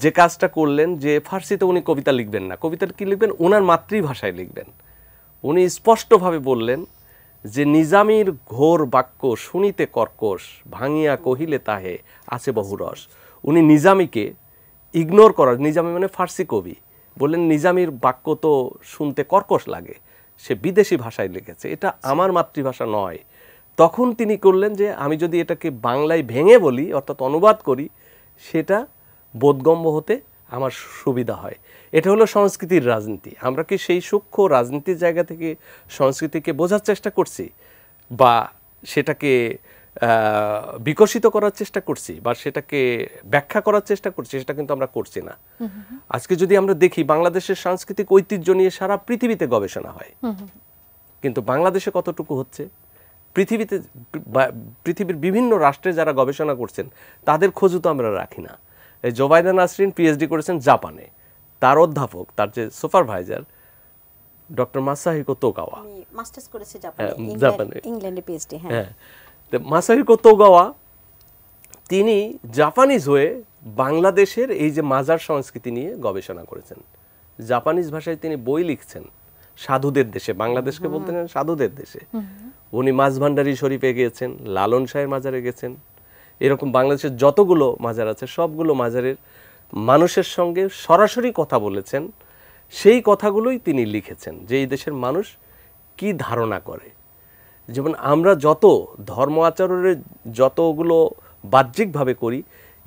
S9: যে কাজটা করলেন, যে ফার্সিতে উনি কবিতা লিখবেন না, কবিতা কি লিখবেন? ওনার মাতৃভাষায় লিখবেন। উনি স্পষ্টভাবে বললেন যে নিজামীর ঘোর বাক্য শুনিতে কর্কশ, ভাঙিয়া কহিলে তাহে আছে বহুরস। উনি নিজামীকে ইগনোর করার, নিজামী মানে ফার্সি কবি, বললেন নিজামীর বাক্য তো শুনতে কর্কশ লাগে, সে বিদেশি ভাষায় লিখেছে, এটা আমার মাতৃভাষা নয়। তখন তিনি করলেন যে আমি যদি এটাকে বাংলায় ভেঙে বলি, অর্থাৎ অনুবাদ করি, সেটা বোধগম্য হতে আমার সুবিধা হয়। এটা হলো সংস্কৃতির রাজনীতি। আমরা কি সেই সূক্ষ্ম রাজনীতির জায়গা থেকে সংস্কৃতিকে বোঝার চেষ্টা করছি, বা সেটাকে বিকশিত করার চেষ্টা করছি, বা সেটাকে ব্যাখ্যা করার চেষ্টা করছি? সেটা কিন্তু আমরা করছি না। আজকে যদি আমরা দেখি, বাংলাদেশের সাংস্কৃতিক ঐতিহ্য নিয়ে সারা পৃথিবীতে গবেষণা হয়, কিন্তু বাংলাদেশে কতটুকু হচ্ছে? পৃথিবীর বিভিন্ন রাষ্ট্রে যারা গবেষণা করছেন তাদের খোঁজও তো আমরা রাখি না। এই জোবাইদা নাসরিন পিএইচডি করেছেন জাপানে, তার অধ্যাপক, তার যে সুপারভাইজার ডক্টর মাসাহিকো তোগাওয়া,
S10: মাস্টার্স করেছে
S9: জাপানে,
S10: ইংল্যান্ডে পিএইচডি।
S9: হ্যাঁ, তো মাসাহিকো তোগাওয়া তিনি জাপানিজ হয়ে বাংলাদেশের এই যে মাজার সংস্কৃতি নিয়ে গবেষণা করেছেন। জাপানিজ ভাষায় তিনি বই লিখছেন, সাধুদের দেশে, বাংলাদেশকে বলতে নেন সাধুদের দেশে। উনি মাঝভান্ডারী শরীফে গিয়েছেন, লালন শাহের মাজারে গেছেন, এরকম বাংলাদেশের যতগুলো মাজার আছে সবগুলো মাজারের মানুষের সঙ্গে সরাসরি কথা বলেছেন। সেই কথাগুলোই তিনি লিখেছেন যে এই দেশের মানুষ কি ধারণা করে। যেমন আমরা যত ধর্ম আচরণের যতগুলো বাহ্যিকভাবে করি,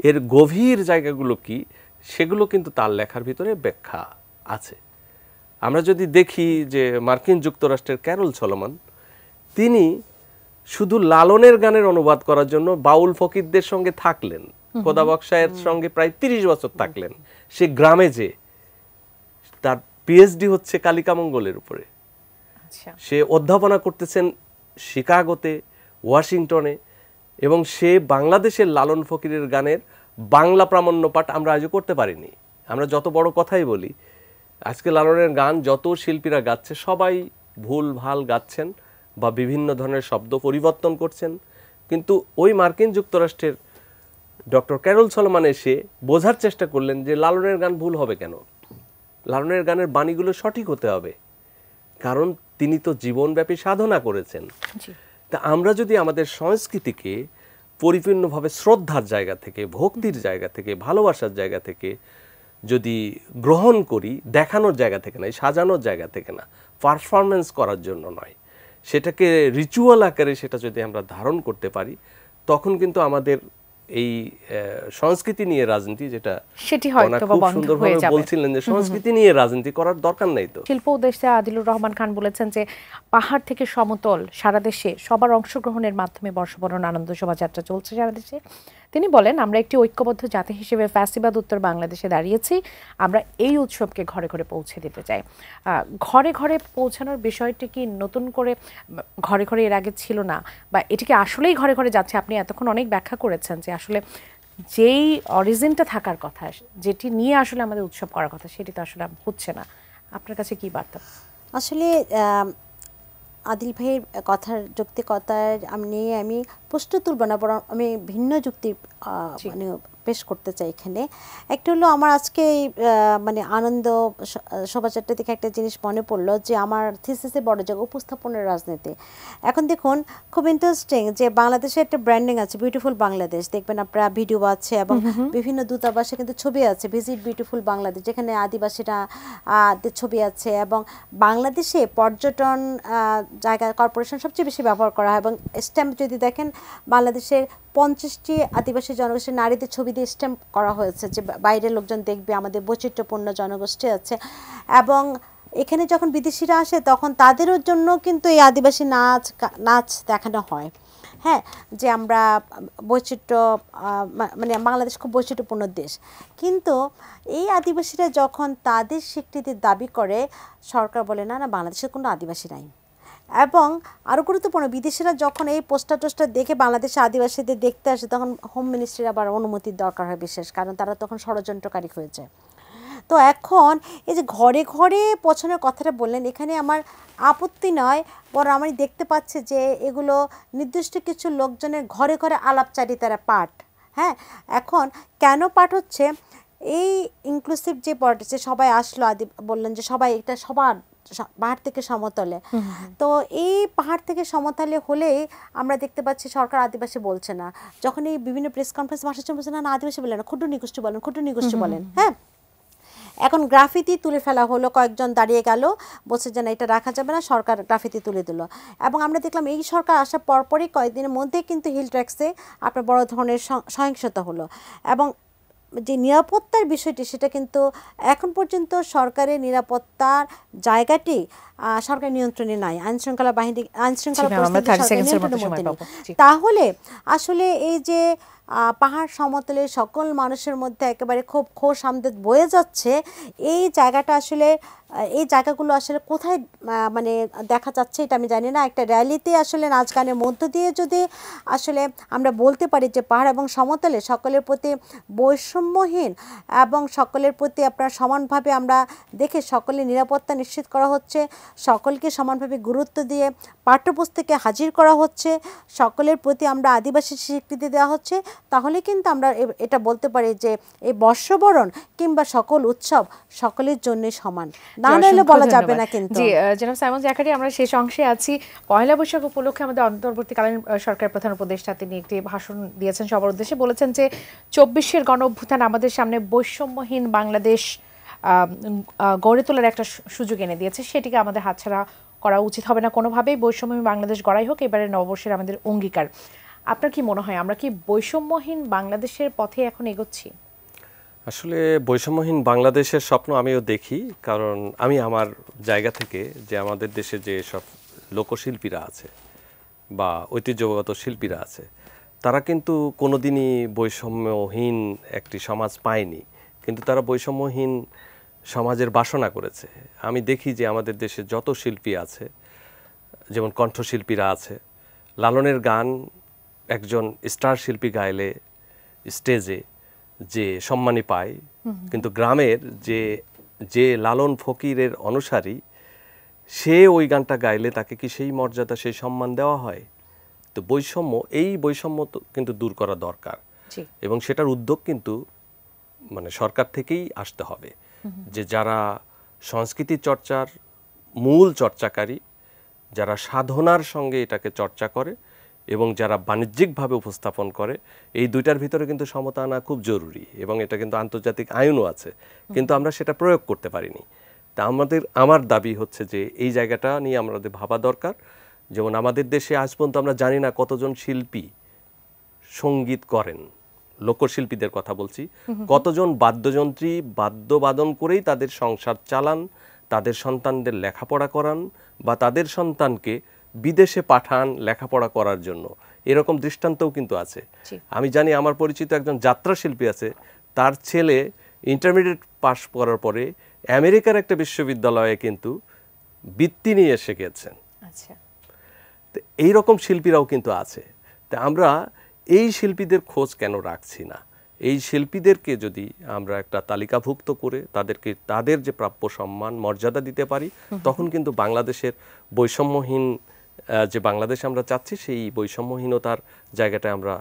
S9: এর গভীর জায়গাগুলো কি, সেগুলো কিন্তু তার লেখার ভিতরে ব্যাখ্যা আছে। আমরা যদি দেখি যে মার্কিন যুক্তরাষ্ট্রের ক্যারল সলোমন, তিনি শুধু লালনের গানের অনুবাদ করার জন্য বাউল ফকিরদের সঙ্গে থাকলেন, খোদা বক্সায়ের সঙ্গে প্রায় 30 বছর থাকলেন। সে গ্রামে যে তার পিএইচডি হচ্ছে কালিকামঙ্গলের উপরে, সে অধ্যাপনা করতেছেন শিকাগোতে, ওয়াশিংটনে, এবং সে বাংলাদেশের লালন ফকিরের গানের বাংলা প্রামাণ্য পাঠ আমরা আজও করতে পারিনি। আমরা যত বড় কথাই বলি, আজকে লালনের গান যত শিল্পীরা গাচ্ছে সবাই ভুল ভাল গাচ্ছেন বা বিভিন্ন ধরনের শব্দ পরিবর্তন করছেন, কিন্তু ওই মার্কিন যুক্তরাষ্ট্রের ডক্টর ক্যারল সলোমন এসে বোঝার চেষ্টা করলেন যে লালনের গান ভুল হবে কেন, লালনের গানের বাণীগুলো সঠিক হতে হবে, কারণ তিনি তো জীবনব্যাপী সাধনা করেছেন। তা আমরা যদি আমাদের সংস্কৃতিকে পরিপূর্ণভাবে শ্রদ্ধার জায়গা থেকে, ভক্তির জায়গা থেকে, ভালোবাসার জায়গা থেকে যদি গ্রহণ করি দেখানোর জায়গা থেকে না, সাজানোর জায়গা থেকে না, পারফরমেন্স করার জন্য নয়, সেটাকে রিচুয়াল আকারে সেটা যদি আমরা ধারণ করতে পারি, তখন কিন্তু আমাদের এই সংস্কৃতি নিয়ে রাজনীতি, যেটা
S1: সেটি হয়তো
S9: খুব সুন্দরভাবে বলছিলেন যে সংস্কৃতি নিয়ে রাজনীতি করার দরকার নাই। তো
S1: শিল্প উপদেষ্টা আদিলুর রহমান খান বলেছেন যে পাহাড় থেকে সমতল সারা দেশে সবার অংশগ্রহণের মাধ্যমে বর্ষবরণ আনন্দ শোভাযাত্রা চলছে সারা দেশে। তিনি বলেন, আমরা একটি ঐক্যবদ্ধ জাতি হিসেবে ফ্যাসিবাদ উত্তর বাংলাদেশে দাঁড়িয়েছি, আমরা এই উৎসবকে ঘরে ঘরে পৌঁছে দিতে চাই। ঘরে ঘরে পৌঁছানোর বিষয়টি কি নতুন করে ঘরে ঘরে এর আগে ছিল না, বা এটিকে আসলেই ঘরে ঘরে যাচ্ছে? আপনি এতক্ষণ অনেক ব্যাখ্যা করেছেন যে আসলে যেই অরিজিনটা থাকার কথা, যেটি নিয়ে আসলে আমাদের উৎসব করার কথা, সেটি তো আসলে হচ্ছে না। আপনার কাছে কি বার্তা?
S10: আসলে আদিল ভাইয়ের কথার যৌক্তিকতার আমি প্রশ্ন তুলব না, বরং আমি ভিন্ন যুক্তি মানে পেশ করতে চাই এখানে। একটা হলো, আমার আজকে মানে আনন্দ শোভাযাত্রা থেকে একটা জিনিস মনে পড়লো যে আমার থিসিসে বড় জায়গা উপস্থাপনের রাজনীতি। এখন দেখুন, খুব ইন্টারেস্টিং যে বাংলাদেশে একটা ব্র্যান্ডিং আছে, বিউটিফুল বাংলাদেশ, দেখবেন আপনারা ভিডিও আছে এবং বিভিন্ন দূতাবাসে কিন্তু ছবি আছে, ভিজিট বিউটিফুল বাংলাদেশ, যেখানে আদিবাসীরা ছবি আছে। এবং বাংলাদেশে পর্যটন জায়গা কর্পোরেশন সবচেয়ে বেশি ব্যবহার করা হয়, এবং স্ট্যাম্প যদি দেখেন বাংলাদেশের 50টি আদিবাসী জনগোষ্ঠীর নারীদের ছবি দিয়ে স্ট্যাম্প করা হয়েছে, যে বাইরের লোকজন দেখবে আমাদের বৈচিত্র্যপূর্ণ জনগোষ্ঠী আছে। এবং এখানে যখন বিদেশিরা আসে তখন তাদেরও জন্য কিন্তু এই আদিবাসী নাচ দেখানো হয়। হ্যাঁ, যে আমরা বৈচিত্র্য, মানে বাংলাদেশ খুব বৈচিত্র্যপূর্ণ দেশ, কিন্তু এই আদিবাসীরা যখন তাদের স্বীকৃতির দাবি করে, সরকার বলে না না, বাংলাদেশের কোনো আদিবাসী নাই। এবং আরও গুরুত্বপূর্ণ, বিদেশিরা যখন এই পোস্টার টোস্টার দেখে বাংলাদেশে আদিবাসীদের দেখতে আসে, তখন হোম মিনিস্ট্রির আবার অনুমতির দরকার হয় বিশেষ, কারণ তারা তখন ষড়যন্ত্রকারী হয়ে যায়। তো এখন এই যে ঘরে ঘরে পৌঁছানোর কথাটা বললেন, এখানে আমার আপত্তি নয়, বরং আমি দেখতে পাচ্ছি যে এগুলো নির্দিষ্ট কিছু লোকজনের ঘরে ঘরে আলাপচারিতারা পাঠ। হ্যাঁ, এখন কেন পাঠ হচ্ছে? এই ইনক্লুসিভ যে পলিটিক্সে সবাই আসলো, বললেন যে সবাই, এটা সবার পাহাড় থেকে সমতলে। তো এই পাহাড় থেকে সমতলে হলেই আমরা দেখতে পাচ্ছি সরকার আদিবাসী বলছে না। যখন এই বিভিন্ন প্রেস কনফারেন্স ভাষণ বলছে না, আদিবাসী বলেন না, ক্ষুদ্র নিগোষ্ঠী বলেন, ক্ষুদ্র নিগোষ্ঠী বলেন। হ্যাঁ, এখন গ্রাফিতি তুলে ফেলা হলো, কয়েকজন দাঁড়িয়ে গেল, বলছে যে না, এটা রাখা যাবে না, সরকার গ্রাফিতি তুলে দিল। এবং আমরা দেখলাম এই সরকার আসার পরপরই কয়েকদিনের মধ্যে কিন্তু হিল ট্র্যাক্সে আপনার বড় ধরনের সহিংসতা হলো। এবং যে নিরাপত্তার বিষয়টি, সেটা কিন্তু এখন পর্যন্ত সরকারের নিরাপত্তার জায়গাটি সরকার নিয়ন্ত্রণে নাই, আইনশৃঙ্খলা পরিস্থিতির মধ্যে নেই। তাহলে আসলে এই যে পাহাড় সমতলে সকল মানুষের মধ্যে একেবারে খুব খোশ আমদেদ বয়ে যাচ্ছে, এই জায়গাটা আসলে, এই জায়গাগুলো আসলে কোথায় মানে দেখা যাচ্ছে এটা আমি জানি না। একটা র্যালিতে আসলে নাচ গানের মধ্য দিয়ে যদি আসলে আমরা বলতে পারি যে পাহাড় এবং সমতলে সকলের প্রতি বৈষম্যহীন এবং সকলের প্রতি আপনার সমানভাবে আমরা দেখে সকলের নিরাপত্তা নিশ্চিত করা হচ্ছে, সকলকে সমানভাবে গুরুত্ব দিয়ে পাঠ্যপুস্তকে হাজির করা হচ্ছে, সকলের প্রতি আমরা আদিবাসী স্বীকৃতি দেওয়া হচ্ছে, তাহলে কিন্তু আমরা এটা বলতে পারি যে এই বর্ষবরণ কিংবা সকল উৎসব সকলের জন্য সমান। না হলে বলা যাবে না। কিন্তু
S1: জি, জনাব সাইমন জাকারি, আমরা শেষ অংশে আছি। পয়লা বৈশাখ উপলক্ষে আমাদের অন্তর্বর্তীকালীন সরকার প্রধান উপদেষ্টা তিনি একটি ভাষণ দিয়েছেন সবার উদ্দেশ্যে। বলেছেন যে 24-এর গণ অভ্যুত্থান আমাদের সামনে বৈষম্যহীন বাংলাদেশ গড়ে তোলার একটা সুযোগ এনে দিয়েছে, সেটিকে আমাদের হাতছাড়া করা উচিত হবে না কোনোভাবেই। বৈষম্যহীন বাংলাদেশ গড়াই হোক এবারে নববর্ষের আমাদের অঙ্গীকার। আপনার কি মনে হয়, আমরা কি বৈষম্যহীন বাংলাদেশের পথে এখন এগোচ্ছি?
S9: আসলে বৈষম্যহীন বাংলাদেশের স্বপ্ন আমিও দেখি, কারণ আমি আমার জায়গা থেকে যে আমাদের দেশে যে সব লোকশিল্পীরা আছে বা ঐতিহ্যগত শিল্পীরা আছে, তারা কিন্তু কোনোদিনই বৈষম্যহীন একটি সমাজ পায়নি, কিন্তু তারা বৈষম্যহীন সমাজের বাসনা করেছে। আমি দেখি যে আমাদের দেশে যত শিল্পী আছে, যেমন কণ্ঠশিল্পীরা আছে, লালনের গান একজন স্টার শিল্পী গাইলে স্টেজে যে সম্মানী পায়, কিন্তু গ্রামের যে লালন ফকিরের অনুসারী, সে ওই গানটা গাইলে তাকে কি সেই মর্যাদা, সেই সম্মান দেওয়া হয়? তো এই বৈষম্য কিন্তু দূর করা দরকার, এবং সেটার উদ্যোগ কিন্তু মানে সরকার থেকেই আসতে হবে। যে যারা সংস্কৃতি চর্চার মূল চর্চাকারী, যারা সাধনার সঙ্গে এটাকে চর্চা করে, এবং যারা বাণিজ্যিকভাবে উপস্থাপন করে, এই দুইটার ভিতরে কিন্তু সমতা আনা খুব জরুরি এবং এটা কিন্তু আন্তর্জাতিক আইনও আছে, কিন্তু আমরা সেটা প্রয়োগ করতে পারিনি। তা আমার দাবি হচ্ছে যে এই জায়গাটা নিয়ে আমাদের ভাবা দরকার। যেমন আমাদের দেশে আজ পর্যন্ত আমরা জানি না কতজন শিল্পী সঙ্গীত করেন, লোকশিল্পীদের কথা বলছি, কতজন বাদ্যযন্ত্রী বাদ্যবাদন করেই তাদের সংসার চালান, তাদের সন্তানদের লেখাপড়া করান বা তাদের সন্তানকে বিদেশে পাঠান লেখাপড়া করার জন্য। এরকম দৃষ্টান্তও কিন্তু আছে। আমি জানি আমার পরিচিত একজন যাত্রা শিল্পী আছে, তার ছেলে ইন্টারমিডিয়েট পাশ করার পরে আমেরিকার একটা বিশ্ববিদ্যালয়ে কিন্তু বৃত্তি নিয়ে এসে গেছেন। তো এইরকম শিল্পীরাও কিন্তু আছে। তা আমরা এই শিল্পীদের খোঁজ কেন রাখছি না? এই শিল্পীদেরকে যদি আমরা একটা তালিকাভুক্ত করে তাদেরকে তাদের যে প্রাপ্য সম্মান মর্যাদা দিতে পারি, তখন কিন্তু বাংলাদেশের বৈষম্যহীন যে বাংলাদেশ আমরা চাচ্ছি সেই বৈষম্যহীনতার জায়গাটা আমরা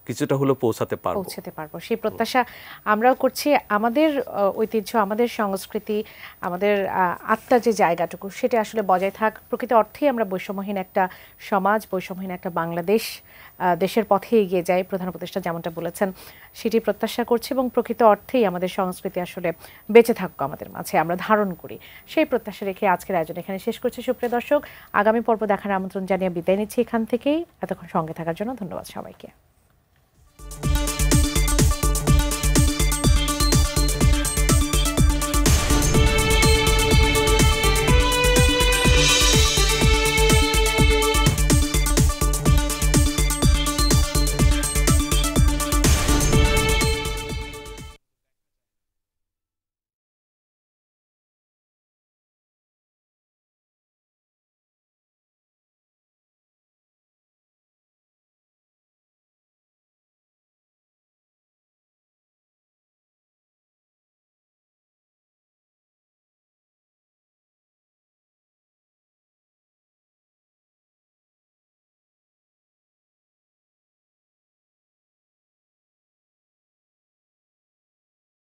S9: কিছুটা হলেও পৌঁছাতে পারবো।
S1: সেই প্রত্যাশা আমরাও করছি। আমাদের ঐতিহ্য, আমাদের সংস্কৃতি, আমাদের আত্মার যে জায়গাটুকু সেটা আসলে বজায় থাক। প্রকৃত অর্থেই আমরা বৈষম্যহীন একটা সমাজ, বৈষম্যহীন একটা বাংলাদেশ, দেশের পথে এগিয়ে যায় প্রধান উপদেষ্টা যেমনটা বলেছেন, সেটি প্রত্যাশা করছি এবং প্রকৃত অর্থেই আমাদের সংস্কৃতি আসলে বেঁচে থাকুক আমাদের মাঝে, আমরা ধারণ করি, সেই প্রত্যাশা রেখে আজকের আয়োজন এখানে শেষ করছি। সুপ্রিয় দর্শক, আগামী পর্ব দেখার আমন্ত্রণ জানিয়ে বিদায় নিচ্ছি এখান থেকেই। এতক্ষণ সঙ্গে থাকার জন্য ধন্যবাদ সবাইকে।